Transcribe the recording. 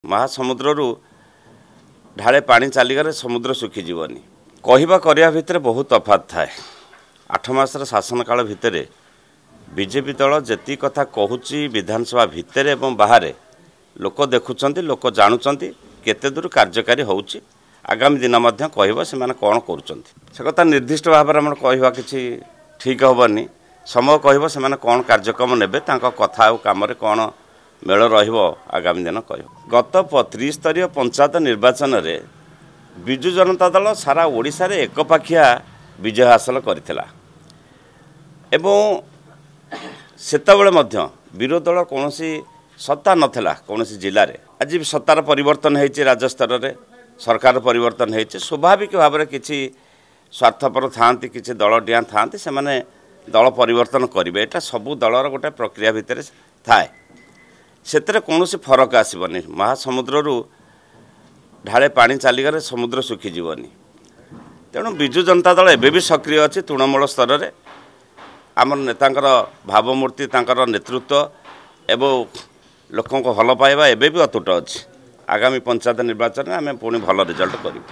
महासमुद्रु ढाले पानी चलीगले समुद्र सुखीजीवनी कहवा करने भितर बहुत तफात थाए। 8 मासर शासन काल भितर बीजेपी दल जी कथा कहूँ विधानसभा भितर एवं बाहर लोक देखुं लोक जानुंट केते दूर कार्यकारी होउची आगामी दिन कह से कौन कर कथा निर्दिष्ट भाव में कहवा कि ठीक हेनी समय कह से कौन कार्यक्रम ने कथा कम कौन मेल रगामी दिन कह गत 30 स्तरीय पंचायत निर्वाचन में विजु जनता दल सारा ओडिशा रे एकपाखिया विजय हासिल करथिला एवं सेतबेले विरोधी दल कौन सत्ता नथिला कौन जिले में आज सत्तार परिवर्तन होती राज्य स्तर में सरकार परिवर्तन होती स्वाभाविक भाव में किसी स्वार्थपर था कि दल डिया था से दल परिवर्तन करेंगे यहाँ सबू दलर गोटे प्रक्रिया भितर थाए से कौन फरक आसबनी महासमुद्रु ढाले पानी चलीगले समुद्र सुखीजीवनी तेणु विजु जनता दल एबे भी सक्रिय अच्छी तृणमूल स्तर में आम नेता भावमूर्ति नेतृत्व एवं लोकों को भल पाइबा एबे भी अतुट अच्छी आगामी पंचायत निर्वाचन में आम पुणी भल रिजल्ट करूँ।